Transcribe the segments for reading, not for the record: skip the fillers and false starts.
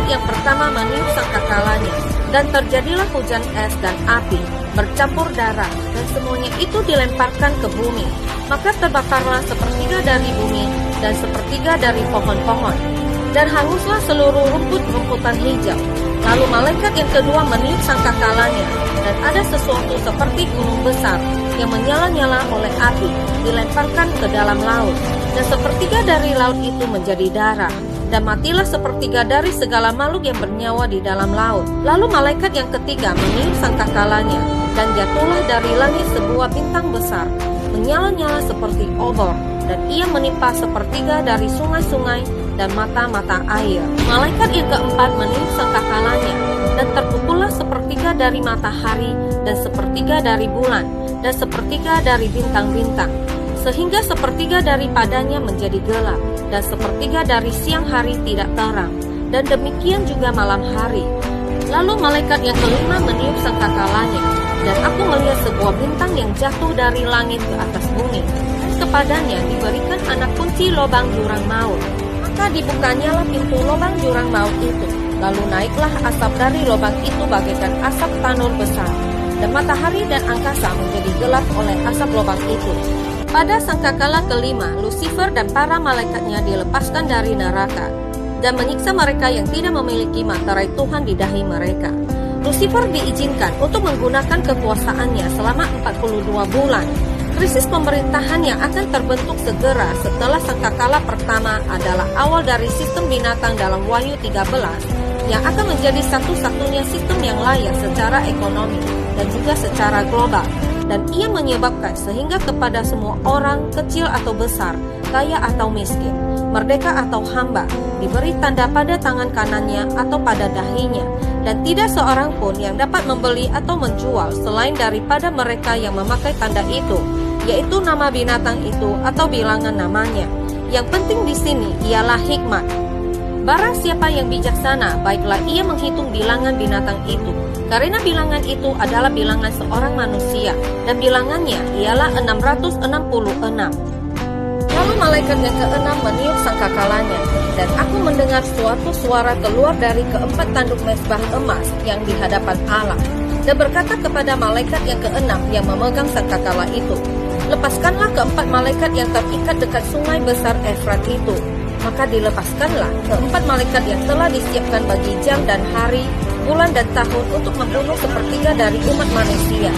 malaikat yang pertama meniup sangkakalanya, dan terjadilah hujan es dan api, bercampur darah, dan semuanya itu dilemparkan ke bumi. Maka terbakarlah sepertiga dari bumi, dan sepertiga dari pohon-pohon, dan hanguslah seluruh rumput-rumputan hijau. Lalu malaikat yang kedua meniup sangkakalanya, dan ada sesuatu seperti gunung besar, yang menyala-nyala oleh api, dilemparkan ke dalam laut, dan sepertiga dari laut itu menjadi darah. Dan matilah sepertiga dari segala makhluk yang bernyawa di dalam laut. Lalu malaikat yang ketiga meniup sangkakalanya, dan jatuhlah dari langit sebuah bintang besar, menyala-nyala seperti obor, dan ia menimpa sepertiga dari sungai-sungai dan mata-mata air. Malaikat yang keempat meniup sangkakalanya, dan terpukullah sepertiga dari matahari, dan sepertiga dari bulan, dan sepertiga dari bintang-bintang, sehingga sepertiga daripadanya menjadi gelap, dan sepertiga dari siang hari tidak terang, dan demikian juga malam hari. Lalu malaikat yang kelima meniup sangkakalanya, dan aku melihat sebuah bintang yang jatuh dari langit ke atas bumi. Kepadanya diberikan anak kunci lubang jurang maut. Maka dibukanyalah pintu lubang jurang maut itu. Lalu naiklah asap dari lubang itu bagaikan asap tanur besar, dan matahari dan angkasa menjadi gelap oleh asap lubang itu. Pada sangkakala kelima, Lucifer dan para malaikatnya dilepaskan dari neraka dan menyiksa mereka yang tidak memiliki materai Tuhan di dahi mereka. Lucifer diizinkan untuk menggunakan kekuasaannya selama 42 bulan. Krisis pemerintahan yang akan terbentuk segera setelah sangkakala pertama adalah awal dari sistem binatang dalam Wahyu 13 yang akan menjadi satu-satunya sistem yang layak secara ekonomi dan juga secara global. Dan ia menyebabkan sehingga kepada semua orang, kecil atau besar, kaya atau miskin, merdeka atau hamba, diberi tanda pada tangan kanannya atau pada dahinya, dan tidak seorang pun yang dapat membeli atau menjual selain daripada mereka yang memakai tanda itu, yaitu nama binatang itu atau bilangan namanya. Yang penting di sini ialah hikmat. Barang siapa yang bijaksana, baiklah ia menghitung bilangan binatang itu, karena bilangan itu adalah bilangan seorang manusia, dan bilangannya ialah 666. Lalu malaikat yang keenam meniup sangkakalanya, dan aku mendengar suatu suara keluar dari keempat tanduk mezbah emas yang di hadapan Allah, dan berkata kepada malaikat yang keenam yang memegang sangkakala itu, lepaskanlah keempat malaikat yang terikat dekat sungai besar Efrat itu. Maka dilepaskanlah keempat malaikat yang telah disiapkan bagi jam dan hari, bulan dan tahun untuk membunuh sepertiga dari umat manusia.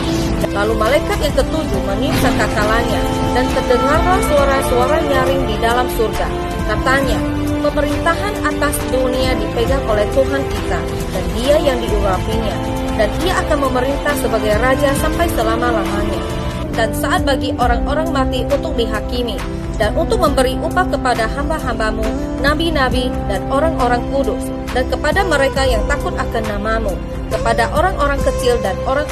Lalu malaikat yang ketujuh meniup sangkakalanya, dan terdengarlah suara-suara nyaring di dalam surga. Katanya, pemerintahan atas dunia dipegang oleh Tuhan kita, dan Dia yang diurapinya, dan Ia akan memerintah sebagai Raja sampai selama-lamanya. Dan saat bagi orang-orang mati untuk dihakimi, dan untuk memberi upah kepada hamba-hambamu, nabi-nabi, dan orang-orang kudus, dan kepada mereka yang takut akan namamu, kepada orang-orang kecil dan orang